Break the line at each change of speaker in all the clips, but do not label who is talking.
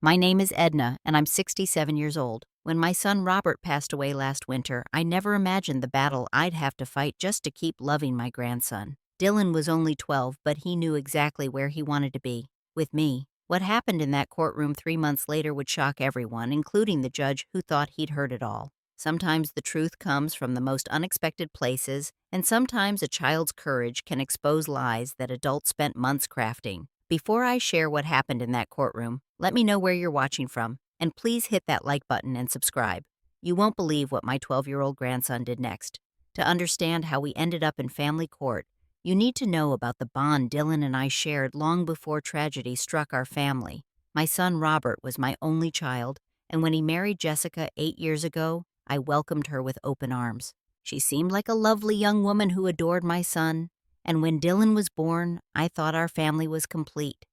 My name is Edna, and I'm 67 years old. When my son Robert passed away last winter, I never imagined the battle I'd have to fight just to keep loving my grandson. Dylan was only 12, but he knew exactly where he wanted to be with me. What happened in that courtroom 3 months later would shock everyone, including the judge who thought he'd heard it all. Sometimes the truth comes from the most unexpected places, and sometimes a child's courage can expose lies that adults spent months crafting. Before I share what happened in that courtroom, let me know where you're watching from, and please hit that like button and subscribe. You won't believe what my 12-year-old grandson did next. To understand how we ended up in family court, you need to know about the bond Dylan and I shared long before tragedy struck our family. My son Robert was my only child, and when he married Jessica 8 years ago, I welcomed her with open arms. She seemed like a lovely young woman who adored my son, and when Dylan was born, I thought our family was complete.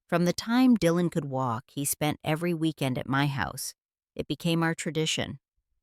From the time Dylan could walk, he spent every weekend at my house. It became our tradition.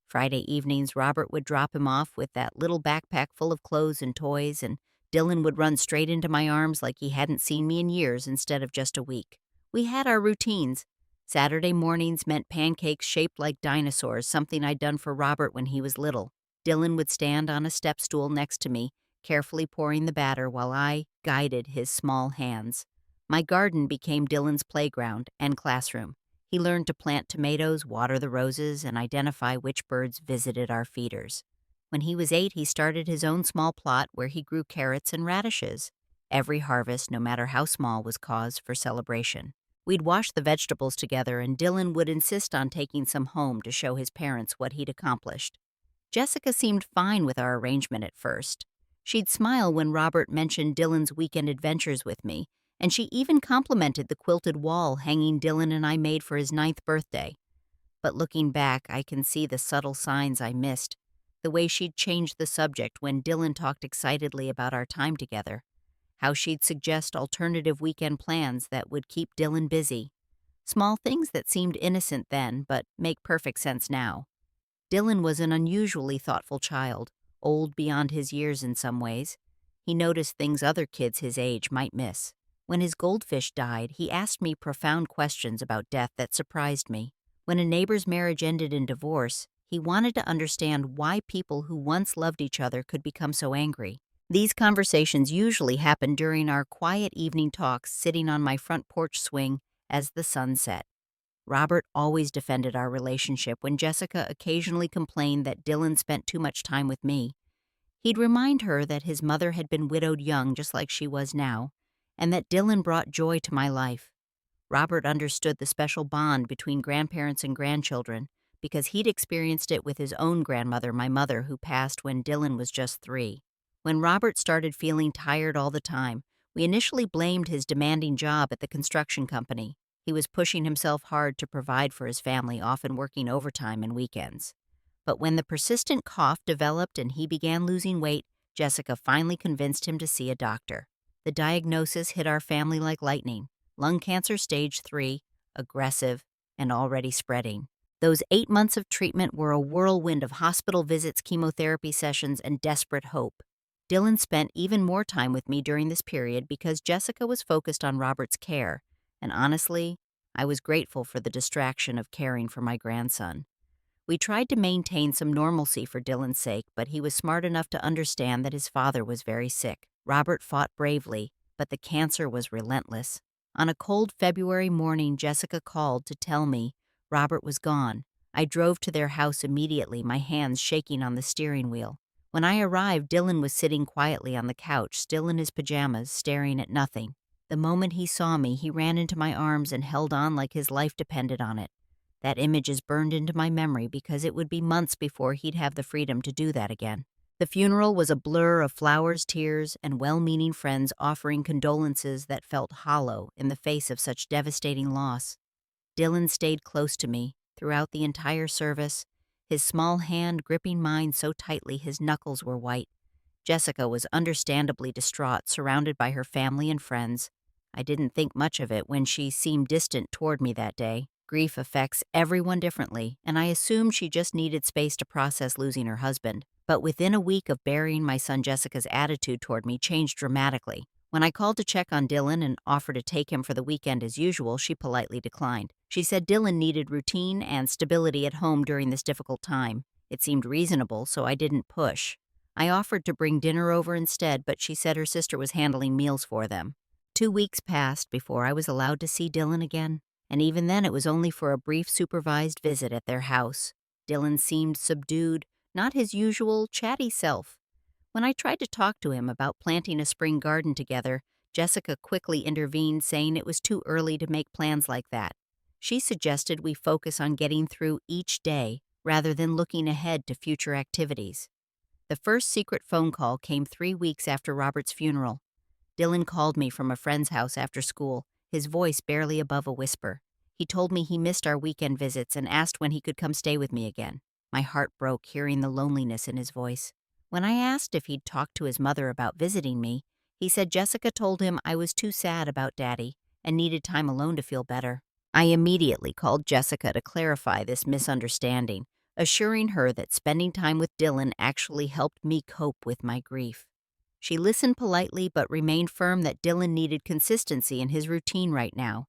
Friday evenings, Robert would drop him off with that little backpack full of clothes and toys, and Dylan would run straight into my arms like he hadn't seen me in years instead of just a week. We had our routines. Saturday mornings meant pancakes shaped like dinosaurs, something I'd done for Robert when he was little. Dylan would stand on a step stool next to me, carefully pouring the batter while I guided his small hands. My garden became Dylan's playground and classroom. He learned to plant tomatoes, water the roses, and identify which birds visited our feeders. When he was 8, he started his own small plot where he grew carrots and radishes. Every harvest, no matter how small, was cause for celebration. We'd wash the vegetables together, and Dylan would insist on taking some home to show his parents what he'd accomplished. Jessica seemed fine with our arrangement at first. She'd smile when Robert mentioned Dylan's weekend adventures with me, and she even complimented the quilted wall hanging Dylan and I made for his 9th birthday. But looking back, I can see the subtle signs I missed, the way she'd changed the subject when Dylan talked excitedly about our time together, how she'd suggest alternative weekend plans that would keep Dylan busy. Small things that seemed innocent then, but make perfect sense now. Dylan was an unusually thoughtful child, old beyond his years in some ways. He noticed things other kids his age might miss. When his goldfish died, he asked me profound questions about death that surprised me. When a neighbor's marriage ended in divorce, he wanted to understand why people who once loved each other could become so angry. These conversations usually happened during our quiet evening talks sitting on my front porch swing as the sun set. Robert always defended our relationship when Jessica occasionally complained that Dylan spent too much time with me. He'd remind her that his mother had been widowed young just like she was now, and that Dylan brought joy to my life. Robert understood the special bond between grandparents and grandchildren because he'd experienced it with his own grandmother, my mother, who passed when Dylan was just 3. When Robert started feeling tired all the time, we initially blamed his demanding job at the construction company. He was pushing himself hard to provide for his family, often working overtime and weekends. But when the persistent cough developed and he began losing weight, Jessica finally convinced him to see a doctor. The diagnosis hit our family like lightning: lung cancer stage 3, aggressive, and already spreading. Those 8 months of treatment were a whirlwind of hospital visits, chemotherapy sessions, and desperate hope. Dylan spent even more time with me during this period because Jessica was focused on Robert's care, and honestly, I was grateful for the distraction of caring for my grandson. We tried to maintain some normalcy for Dylan's sake, but he was smart enough to understand that his father was very sick. Robert fought bravely, but the cancer was relentless. On a cold February morning, Jessica called to tell me Robert was gone. I drove to their house immediately, my hands shaking on the steering wheel. When I arrived, Dylan was sitting quietly on the couch, still in his pajamas, staring at nothing. The moment he saw me, he ran into my arms and held on like his life depended on it. That image is burned into my memory because it would be months before he'd have the freedom to do that again. The funeral was a blur of flowers, tears, and well-meaning friends offering condolences that felt hollow in the face of such devastating loss. Dylan stayed close to me throughout the entire service, his small hand gripping mine so tightly his knuckles were white. Jessica was understandably distraught, surrounded by her family and friends. I didn't think much of it when she seemed distant toward me that day. Grief affects everyone differently, and I assumed she just needed space to process losing her husband. But within a week of burying my son, Jessica's attitude toward me changed dramatically. When I called to check on Dylan and offered to take him for the weekend as usual, she politely declined. She said Dylan needed routine and stability at home during this difficult time. It seemed reasonable, so I didn't push. I offered to bring dinner over instead, but she said her sister was handling meals for them. 2 weeks passed before I was allowed to see Dylan again, and even then it was only for a brief supervised visit at their house. Dylan seemed subdued, not his usual chatty self. When I tried to talk to him about planting a spring garden together, Jessica quickly intervened, saying it was too early to make plans like that. She suggested we focus on getting through each day rather than looking ahead to future activities. The first secret phone call came 3 weeks after Robert's funeral. Dylan called me from a friend's house after school, his voice barely above a whisper. He told me he missed our weekend visits and asked when he could come stay with me again. My heart broke hearing the loneliness in his voice. When I asked if he'd talked to his mother about visiting me, he said Jessica told him I was too sad about Daddy and needed time alone to feel better. I immediately called Jessica to clarify this misunderstanding, assuring her that spending time with Dylan actually helped me cope with my grief. She listened politely but remained firm that Dylan needed consistency in his routine right now.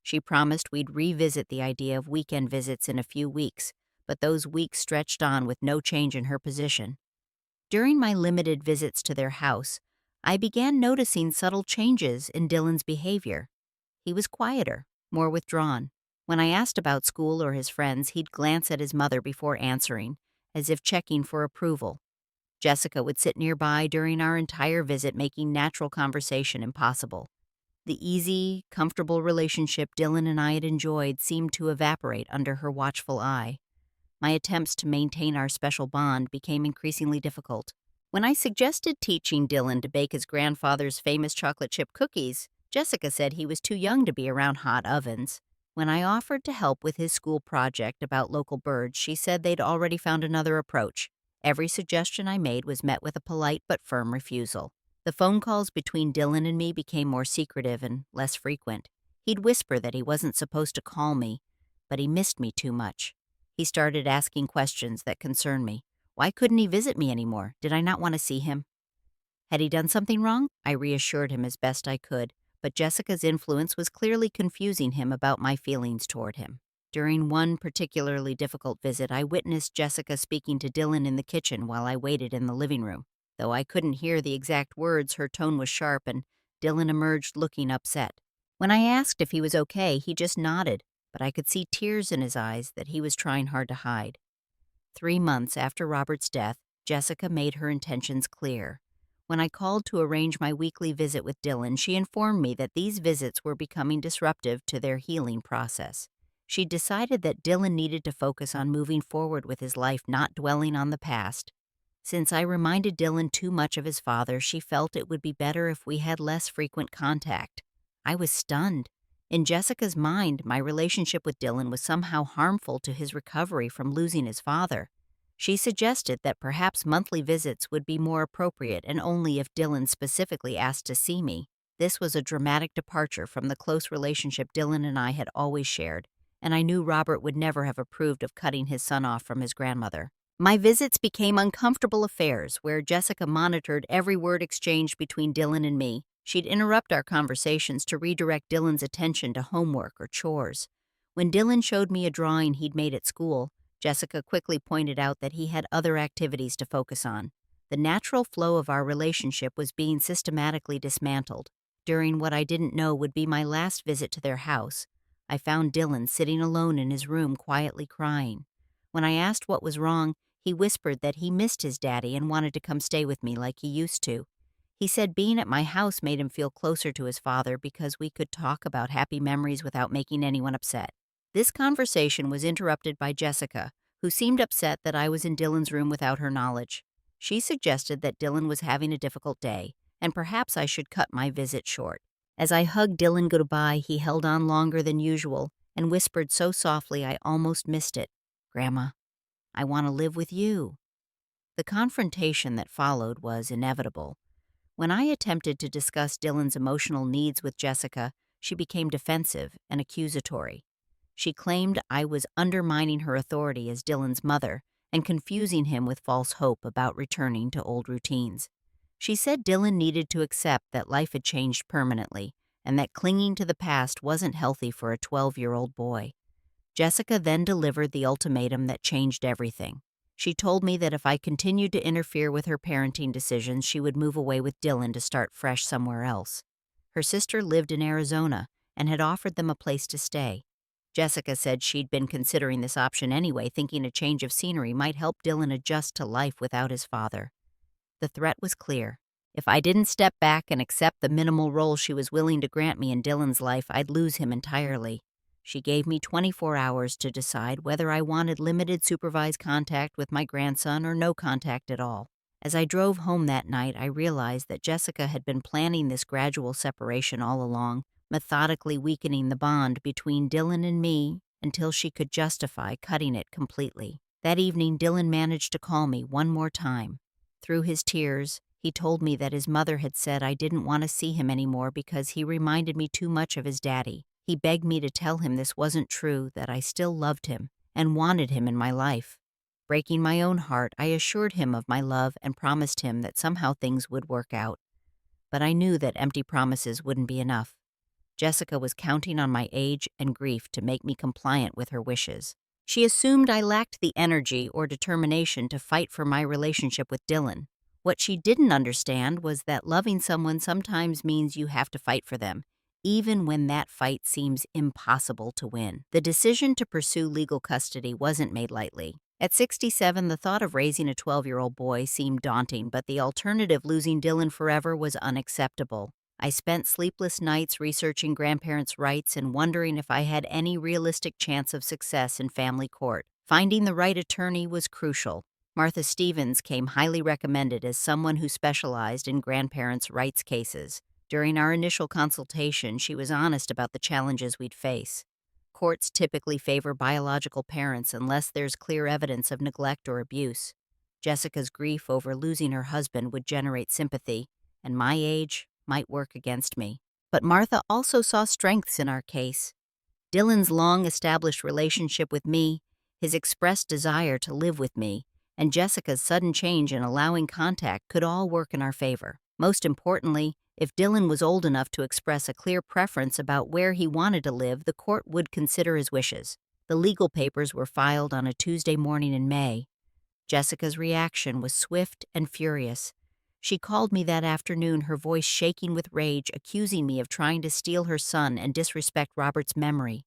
She promised we'd revisit the idea of weekend visits in a few weeks, but those weeks stretched on with no change in her position. During my limited visits to their house, I began noticing subtle changes in Dylan's behavior. He was quieter, more withdrawn. When I asked about school or his friends, he'd glance at his mother before answering, as if checking for approval. Jessica would sit nearby during our entire visit, making natural conversation impossible. The easy, comfortable relationship Dylan and I had enjoyed seemed to evaporate under her watchful eye. My attempts to maintain our special bond became increasingly difficult. When I suggested teaching Dylan to bake his grandfather's famous chocolate chip cookies, Jessica said he was too young to be around hot ovens. When I offered to help with his school project about local birds, she said they'd already found another approach. Every suggestion I made was met with a polite but firm refusal. The phone calls between Dylan and me became more secretive and less frequent. He'd whisper that he wasn't supposed to call me, but he missed me too much. He started asking questions that concerned me. Why couldn't he visit me anymore? Did I not want to see him? Had he done something wrong? I reassured him as best I could, but Jessica's influence was clearly confusing him about my feelings toward him. During one particularly difficult visit, I witnessed Jessica speaking to Dylan in the kitchen while I waited in the living room. Though I couldn't hear the exact words, her tone was sharp and Dylan emerged looking upset. When I asked if he was okay, he just nodded, but I could see tears in his eyes that he was trying hard to hide. 3 months after Robert's death, Jessica made her intentions clear. When I called to arrange my weekly visit with Dylan, she informed me that these visits were becoming disruptive to their healing process. She decided that Dylan needed to focus on moving forward with his life, not dwelling on the past. Since I reminded Dylan too much of his father, she felt it would be better if we had less frequent contact. I was stunned. In Jessica's mind, my relationship with Dylan was somehow harmful to his recovery from losing his father. She suggested that perhaps monthly visits would be more appropriate and only if Dylan specifically asked to see me. This was a dramatic departure from the close relationship Dylan and I had always shared, and I knew Robert would never have approved of cutting his son off from his grandmother. My visits became uncomfortable affairs where Jessica monitored every word exchanged between Dylan and me. She'd interrupt our conversations to redirect Dylan's attention to homework or chores. When Dylan showed me a drawing he'd made at school, Jessica quickly pointed out that he had other activities to focus on. The natural flow of our relationship was being systematically dismantled. During what I didn't know would be my last visit to their house, I found Dylan sitting alone in his room quietly crying. When I asked what was wrong, he whispered that he missed his daddy and wanted to come stay with me like he used to. He said being at my house made him feel closer to his father because we could talk about happy memories without making anyone upset. This conversation was interrupted by Jessica, who seemed upset that I was in Dylan's room without her knowledge. She suggested that Dylan was having a difficult day, and perhaps I should cut my visit short. As I hugged Dylan goodbye, he held on longer than usual and whispered so softly I almost missed it. "Grandma, I want to live with you." The confrontation that followed was inevitable. When I attempted to discuss Dylan's emotional needs with Jessica, she became defensive and accusatory. She claimed I was undermining her authority as Dylan's mother and confusing him with false hope about returning to old routines. She said Dylan needed to accept that life had changed permanently and that clinging to the past wasn't healthy for a 12-year-old boy. Jessica then delivered the ultimatum that changed everything. She told me that if I continued to interfere with her parenting decisions, she would move away with Dylan to start fresh somewhere else. Her sister lived in Arizona and had offered them a place to stay. Jessica said she'd been considering this option anyway, thinking a change of scenery might help Dylan adjust to life without his father. The threat was clear. If I didn't step back and accept the minimal role she was willing to grant me in Dylan's life, I'd lose him entirely. She gave me 24 hours to decide whether I wanted limited supervised contact with my grandson or no contact at all. As I drove home that night, I realized that Jessica had been planning this gradual separation all along, methodically weakening the bond between Dylan and me until she could justify cutting it completely. That evening, Dylan managed to call me one more time. Through his tears, he told me that his mother had said I didn't want to see him anymore because he reminded me too much of his daddy. He begged me to tell him this wasn't true, that I still loved him and wanted him in my life. Breaking my own heart, I assured him of my love and promised him that somehow things would work out. But I knew that empty promises wouldn't be enough. Jessica was counting on my age and grief to make me compliant with her wishes. She assumed I lacked the energy or determination to fight for my relationship with Dylan. What she didn't understand was that loving someone sometimes means you have to fight for them, even when that fight seems impossible to win. The decision to pursue legal custody wasn't made lightly. At 67, the thought of raising a 12-year-old boy seemed daunting, but the alternative, losing Dylan forever, was unacceptable. I spent sleepless nights researching grandparents' rights and wondering if I had any realistic chance of success in family court. Finding the right attorney was crucial. Martha Stevens came highly recommended as someone who specialized in grandparents' rights cases. During our initial consultation, she was honest about the challenges we'd face. Courts typically favor biological parents unless there's clear evidence of neglect or abuse. Jessica's grief over losing her husband would generate sympathy, and my age might work against me. But Martha also saw strengths in our case. Dylan's long-established relationship with me, his expressed desire to live with me, and Jessica's sudden change in allowing contact could all work in our favor. Most importantly, if Dylan was old enough to express a clear preference about where he wanted to live, the court would consider his wishes. The legal papers were filed on a Tuesday morning in May. Jessica's reaction was swift and furious. She called me that afternoon, her voice shaking with rage, accusing me of trying to steal her son and disrespect Robert's memory.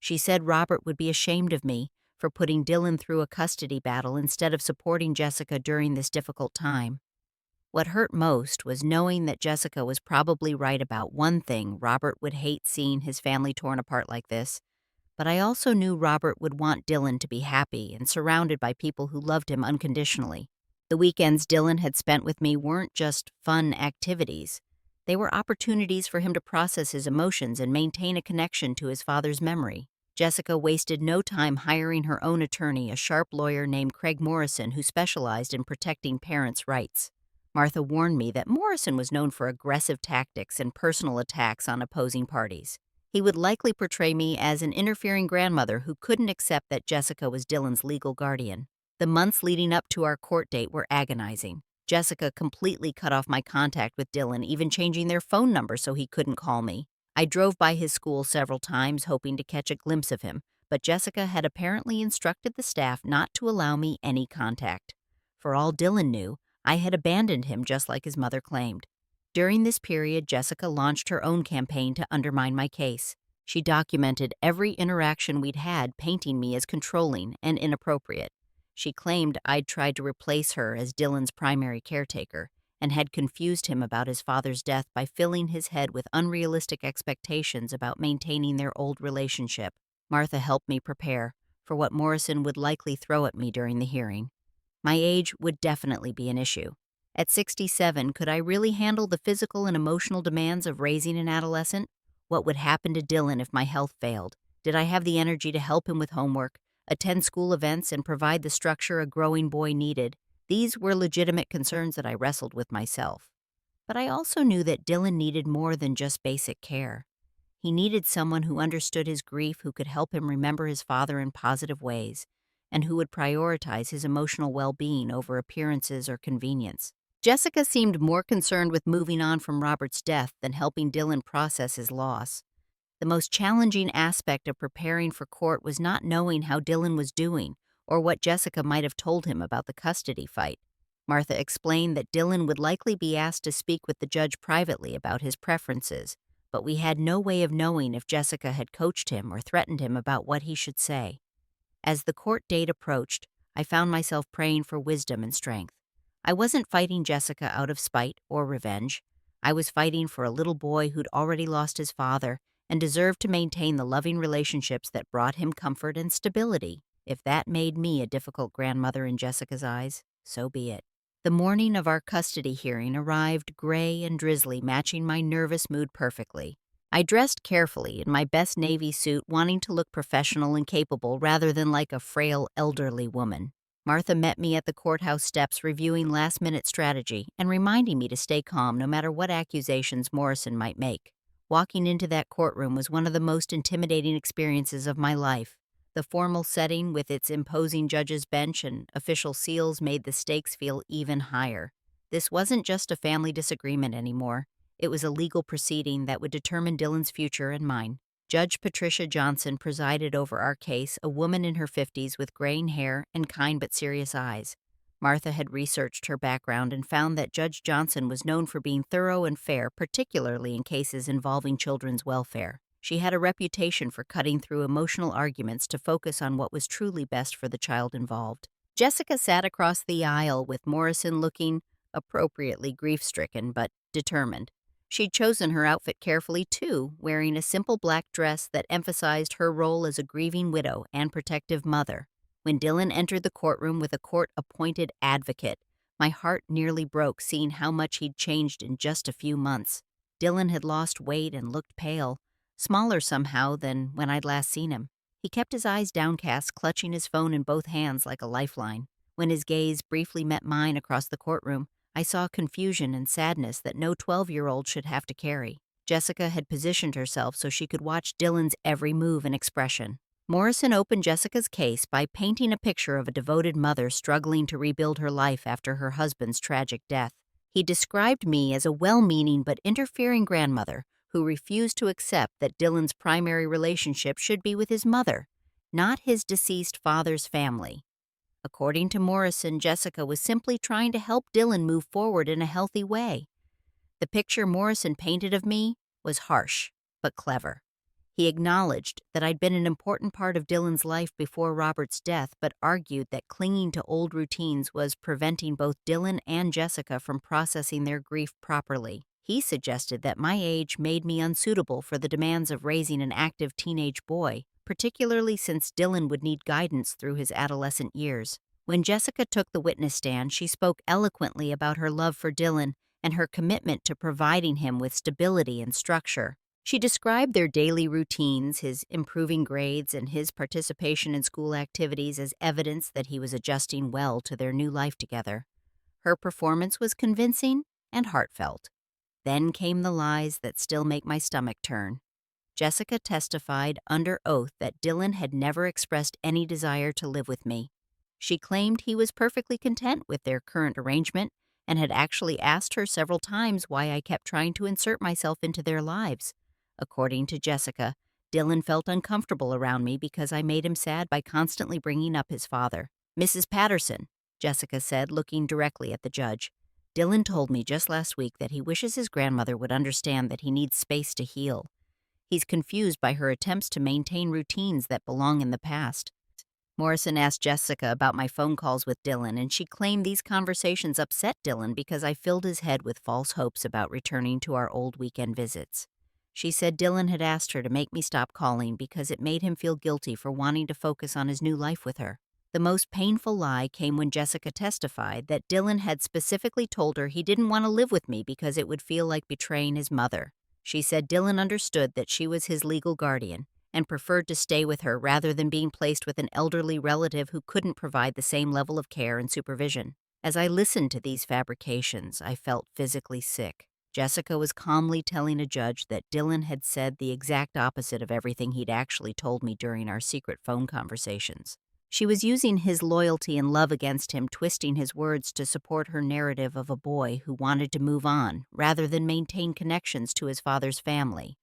She said Robert would be ashamed of me for putting Dylan through a custody battle instead of supporting Jessica during this difficult time. What hurt most was knowing that Jessica was probably right about one thing: Robert would hate seeing his family torn apart like this. But I also knew Robert would want Dylan to be happy and surrounded by people who loved him unconditionally. The weekends Dylan had spent with me weren't just fun activities. They were opportunities for him to process his emotions and maintain a connection to his father's memory. Jessica wasted no time hiring her own attorney, a sharp lawyer named Craig Morrison, who specialized in protecting parents' rights. Martha warned me that Morrison was known for aggressive tactics and personal attacks on opposing parties. He would likely portray me as an interfering grandmother who couldn't accept that Jessica was Dylan's legal guardian. The months leading up to our court date were agonizing. Jessica completely cut off my contact with Dylan, even changing their phone number so he couldn't call me. I drove by his school several times, hoping to catch a glimpse of him, but Jessica had apparently instructed the staff not to allow me any contact. For all Dylan knew, I had abandoned him just like his mother claimed. During this period, Jessica launched her own campaign to undermine my case. She documented every interaction we'd had, painting me as controlling and inappropriate. She claimed I'd tried to replace her as Dylan's primary caretaker and had confused him about his father's death by filling his head with unrealistic expectations about maintaining their old relationship. Martha helped me prepare for what Morrison would likely throw at me during the hearing. My age would definitely be an issue. At 67, could I really handle the physical and emotional demands of raising an adolescent? What would happen to Dylan if my health failed? Did I have the energy to help him with homework, attend school events, and provide the structure a growing boy needed? These were legitimate concerns that I wrestled with myself. But I also knew that Dylan needed more than just basic care. He needed someone who understood his grief, who could help him remember his father in positive ways, and who would prioritize his emotional well-being over appearances or convenience. Jessica seemed more concerned with moving on from Robert's death than helping Dylan process his loss. The most challenging aspect of preparing for court was not knowing how Dylan was doing or what Jessica might have told him about the custody fight. Martha explained that Dylan would likely be asked to speak with the judge privately about his preferences, but we had no way of knowing if Jessica had coached him or threatened him about what he should say. As the court date approached, I found myself praying for wisdom and strength. I wasn't fighting Jessica out of spite or revenge. I was fighting for a little boy who'd already lost his father and deserved to maintain the loving relationships that brought him comfort and stability. If that made me a difficult grandmother in Jessica's eyes, so be it. The morning of our custody hearing arrived gray and drizzly, matching my nervous mood perfectly. I dressed carefully in my best navy suit, wanting to look professional and capable rather than like a frail, elderly woman. Martha met me at the courthouse steps reviewing last-minute strategy and reminding me to stay calm no matter what accusations Morrison might make. Walking into that courtroom was one of the most intimidating experiences of my life. The formal setting with its imposing judge's bench and official seals made the stakes feel even higher. This wasn't just a family disagreement anymore. It was a legal proceeding that would determine Dylan's future and mine. Judge Patricia Johnson presided over our case, a woman in her 50s with graying hair and kind but serious eyes. Martha had researched her background and found that Judge Johnson was known for being thorough and fair, particularly in cases involving children's welfare. She had a reputation for cutting through emotional arguments to focus on what was truly best for the child involved. Jessica sat across the aisle with Morrison looking appropriately grief-stricken but determined. She'd chosen her outfit carefully, too, wearing a simple black dress that emphasized her role as a grieving widow and protective mother. When Dylan entered the courtroom with a court-appointed advocate, my heart nearly broke seeing how much he'd changed in just a few months. Dylan had lost weight and looked pale, smaller somehow than when I'd last seen him. He kept his eyes downcast, clutching his phone in both hands like a lifeline. When his gaze briefly met mine across the courtroom, I saw confusion and sadness that no 12-year-old should have to carry. Jessica had positioned herself so she could watch Dylan's every move and expression. Morrison opened Jessica's case by painting a picture of a devoted mother struggling to rebuild her life after her husband's tragic death. He described me as a well-meaning but interfering grandmother who refused to accept that Dylan's primary relationship should be with his mother, not his deceased father's family. According to Morrison, Jessica was simply trying to help Dylan move forward in a healthy way. The picture Morrison painted of me was harsh, but clever. He acknowledged that I'd been an important part of Dylan's life before Robert's death, but argued that clinging to old routines was preventing both Dylan and Jessica from processing their grief properly. He suggested that my age made me unsuitable for the demands of raising an active teenage boy, particularly since Dylan would need guidance through his adolescent years. When Jessica took the witness stand, she spoke eloquently about her love for Dylan and her commitment to providing him with stability and structure. She described their daily routines, his improving grades, and his participation in school activities as evidence that he was adjusting well to their new life together. Her performance was convincing and heartfelt. Then came the lies that still make my stomach turn. Jessica testified under oath that Dylan had never expressed any desire to live with me. She claimed he was perfectly content with their current arrangement and had actually asked her several times why I kept trying to insert myself into their lives. According to Jessica, Dylan felt uncomfortable around me because I made him sad by constantly bringing up his father. "Mrs. Patterson," Jessica said, looking directly at the judge, "Dylan told me just last week that he wishes his grandmother would understand that he needs space to heal. He's confused by her attempts to maintain routines that belong in the past." Morrison asked Jessica about my phone calls with Dylan, and she claimed these conversations upset Dylan because I filled his head with false hopes about returning to our old weekend visits. She said Dylan had asked her to make me stop calling because it made him feel guilty for wanting to focus on his new life with her. The most painful lie came when Jessica testified that Dylan had specifically told her he didn't want to live with me because it would feel like betraying his mother. She said Dylan understood that she was his legal guardian and preferred to stay with her rather than being placed with an elderly relative who couldn't provide the same level of care and supervision. As I listened to these fabrications, I felt physically sick. Jessica was calmly telling a judge that Dylan had said the exact opposite of everything he'd actually told me during our secret phone conversations. She was using his loyalty and love against him, twisting his words to support her narrative of a boy who wanted to move on rather than maintain connections to his father's family.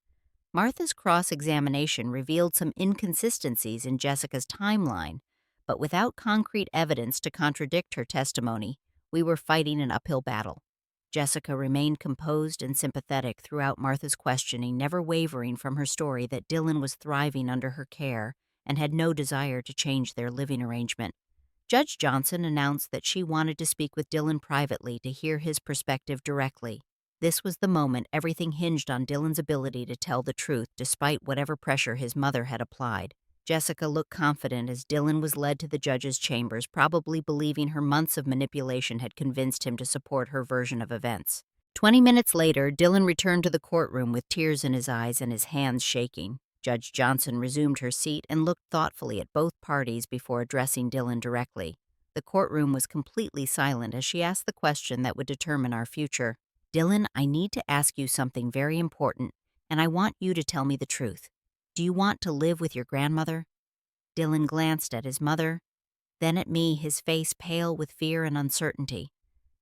Martha's cross-examination revealed some inconsistencies in Jessica's timeline, but without concrete evidence to contradict her testimony, we were fighting an uphill battle. Jessica remained composed and sympathetic throughout Martha's questioning, never wavering from her story that Dylan was thriving under her care and had no desire to change their living arrangement. Judge Johnson announced that she wanted to speak with Dylan privately to hear his perspective directly. This was the moment everything hinged on Dylan's ability to tell the truth despite whatever pressure his mother had applied. Jessica looked confident as Dylan was led to the judge's chambers, probably believing her months of manipulation had convinced him to support her version of events. 20 minutes later, Dylan returned to the courtroom with tears in his eyes and his hands shaking. Judge Johnson resumed her seat and looked thoughtfully at both parties before addressing Dylan directly. The courtroom was completely silent as she asked the question that would determine our future. Dylan, I need to ask you something very important, and I want you to tell me the truth. Do you want to live with your grandmother? Dylan glanced at his mother, then at me, his face pale with fear and uncertainty.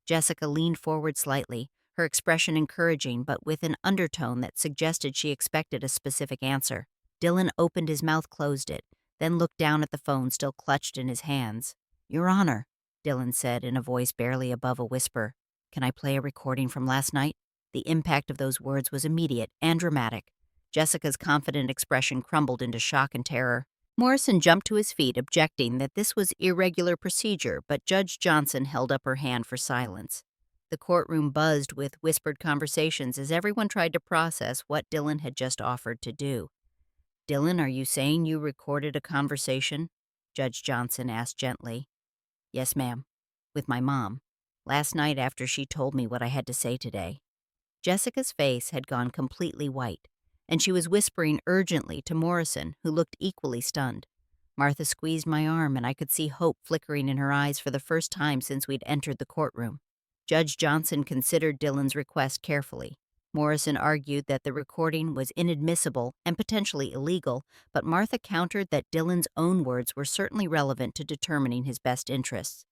Jessica leaned forward slightly, her expression encouraging but with an undertone that suggested she expected a specific answer. Dylan opened his mouth, closed it, then looked down at the phone still clutched in his hands. Your Honor, Dylan said in a voice barely above a whisper. Can I play a recording from last night? The impact of those words was immediate and dramatic. Jessica's confident expression crumbled into shock and terror. Morrison jumped to his feet, objecting that this was irregular procedure, but Judge Johnson held up her hand for silence. The courtroom buzzed with whispered conversations as everyone tried to process what Dylan had just offered to do. Dylan, are you saying you recorded a conversation? Judge Johnson asked gently. Yes, ma'am. With my mom. Last night after she told me what I had to say today. Jessica's face had gone completely white, and she was whispering urgently to Morrison, who looked equally stunned. Martha squeezed my arm, and I could see hope flickering in her eyes for the first time since we'd entered the courtroom. Judge Johnson considered Dylan's request carefully. Morrison argued that the recording was inadmissible and potentially illegal, but Martha countered that Dylan's own words were certainly relevant to determining his best interests.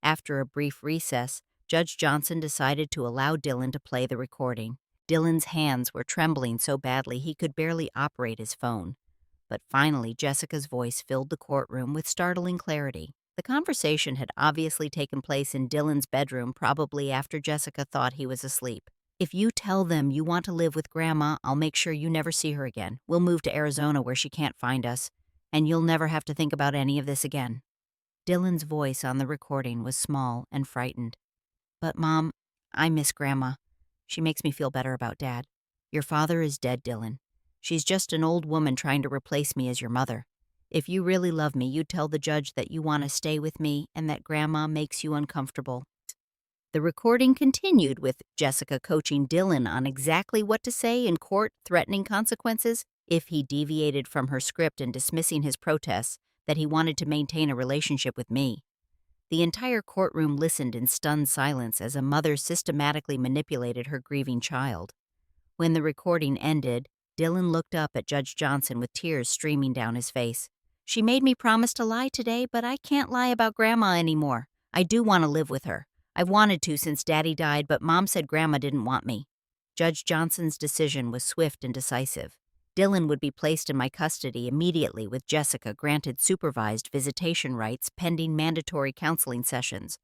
After a brief recess, Judge Johnson decided to allow Dylan to play the recording. Dylan's hands were trembling so badly he could barely operate his phone. But finally, Jessica's voice filled the courtroom with startling clarity. The conversation had obviously taken place in Dylan's bedroom, probably after Jessica thought he was asleep. If you tell them you want to live with Grandma, I'll make sure you never see her again. We'll move to Arizona where she can't find us, and you'll never have to think about any of this again. Dylan's voice on the recording was small and frightened. But, Mom, I miss Grandma. She makes me feel better about Dad. Your father is dead, Dylan. She's just an old woman trying to replace me as your mother. If you really love me, you'd tell the judge that you want to stay with me and that Grandma makes you uncomfortable. The recording continued with Jessica coaching Dylan on exactly what to say in court, threatening consequences if he deviated from her script and dismissing his protests that he wanted to maintain a relationship with me. The entire courtroom listened in stunned silence as a mother systematically manipulated her grieving child. When the recording ended, Dylan looked up at Judge Johnson with tears streaming down his face. She made me promise to lie today, but I can't lie about Grandma anymore. I do want to live with her. I've wanted to since Daddy died, but Mom said Grandma didn't want me. Judge Johnson's decision was swift and decisive. Dylan would be placed in my custody immediately, with Jessica granted supervised visitation rights pending mandatory counseling sessions.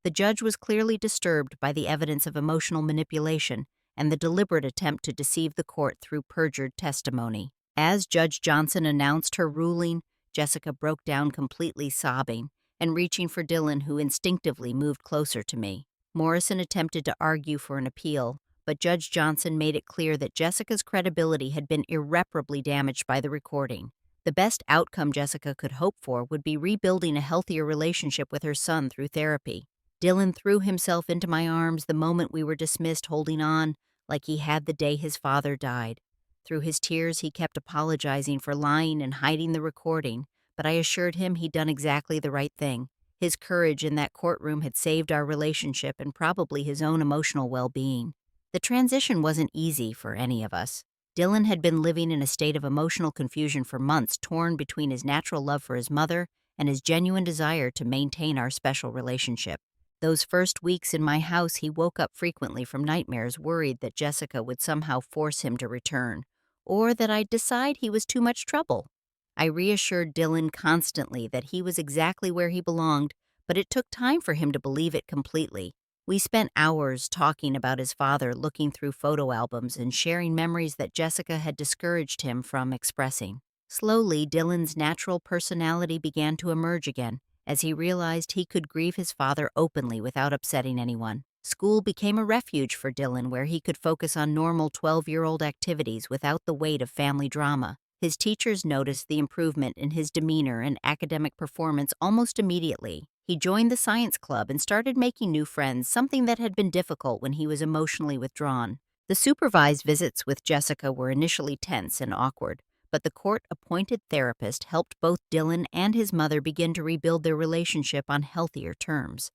The judge was clearly disturbed by the evidence of emotional manipulation and the deliberate attempt to deceive the court through perjured testimony. As Judge Johnson announced her ruling, Jessica broke down completely sobbing and reaching for Dylan, who instinctively moved closer to me. Morrison attempted to argue for an appeal, but Judge Johnson made it clear that Jessica's credibility had been irreparably damaged by the recording. The best outcome Jessica could hope for would be rebuilding a healthier relationship with her son through therapy. Dylan threw himself into my arms the moment we were dismissed, holding on like he had the day his father died. Through his tears, he kept apologizing for lying and hiding the recording, but I assured him he'd done exactly the right thing. His courage in that courtroom had saved our relationship and probably his own emotional well-being. The transition wasn't easy for any of us. Dylan had been living in a state of emotional confusion for months, torn between his natural love for his mother and his genuine desire to maintain our special relationship. Those first weeks in my house, he woke up frequently from nightmares, worried that Jessica would somehow force him to return, or that I'd decide he was too much trouble. I reassured Dylan constantly that he was exactly where he belonged, but it took time for him to believe it completely. We spent hours talking about his father, looking through photo albums and sharing memories that Jessica had discouraged him from expressing. Slowly, Dylan's natural personality began to emerge again, as he realized he could grieve his father openly without upsetting anyone. School became a refuge for Dylan, where he could focus on normal 12-year-old activities without the weight of family drama. His teachers noticed the improvement in his demeanor and academic performance almost immediately. He joined the science club and started making new friends, something that had been difficult when he was emotionally withdrawn. The supervised visits with Jessica were initially tense and awkward, but the court-appointed therapist helped both Dylan and his mother begin to rebuild their relationship on healthier terms.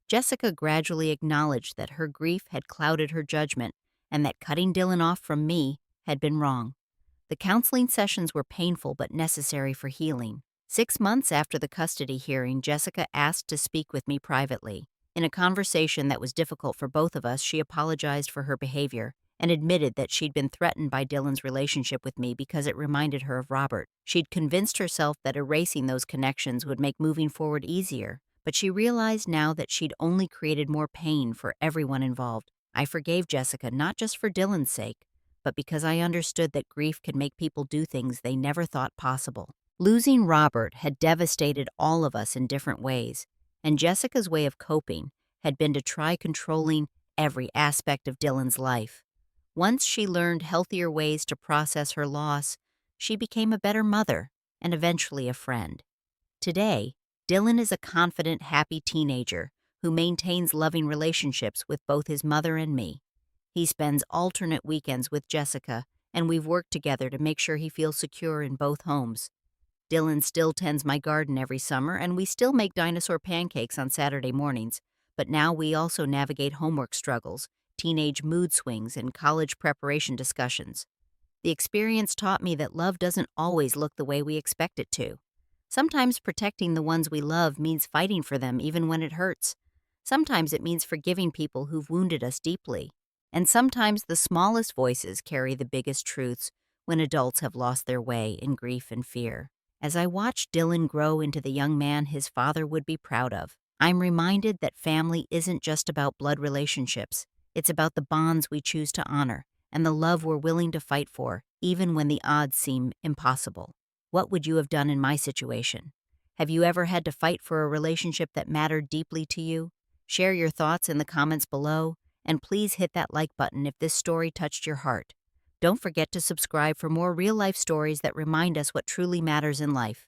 Jessica gradually acknowledged that her grief had clouded her judgment and that cutting Dylan off from me had been wrong. The counseling sessions were painful but necessary for healing. 6 months after the custody hearing, Jessica asked to speak with me privately. In a conversation that was difficult for both of us, she apologized for her behavior and admitted that she'd been threatened by Dylan's relationship with me because it reminded her of Robert. She'd convinced herself that erasing those connections would make moving forward easier, but she realized now that she'd only created more pain for everyone involved. I forgave Jessica not just for Dylan's sake, but because I understood that grief could make people do things they never thought possible. Losing Robert had devastated all of us in different ways, and Jessica's way of coping had been to try controlling every aspect of Dylan's life. Once she learned healthier ways to process her loss, she became a better mother and eventually a friend. Today, Dylan is a confident, happy teenager who maintains loving relationships with both his mother and me. He spends alternate weekends with Jessica, and we've worked together to make sure he feels secure in both homes. Dylan still tends my garden every summer, and we still make dinosaur pancakes on Saturday mornings, but now we also navigate homework struggles, teenage mood swings, and college preparation discussions. The experience taught me that love doesn't always look the way we expect it to. Sometimes protecting the ones we love means fighting for them even when it hurts. Sometimes it means forgiving people who've wounded us deeply. And sometimes the smallest voices carry the biggest truths when adults have lost their way in grief and fear. As I watch Dylan grow into the young man his father would be proud of, I'm reminded that family isn't just about blood relationships. It's about the bonds we choose to honor and the love we're willing to fight for, even when the odds seem impossible. What would you have done in my situation? Have you ever had to fight for a relationship that mattered deeply to you? Share your thoughts in the comments below, and please hit that like button if this story touched your heart. Don't forget to subscribe for more real-life stories that remind us what truly matters in life.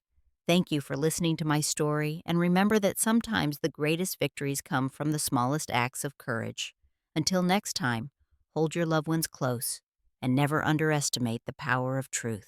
Thank you for listening to my story, and remember that sometimes the greatest victories come from the smallest acts of courage. Until next time, hold your loved ones close and never underestimate the power of truth.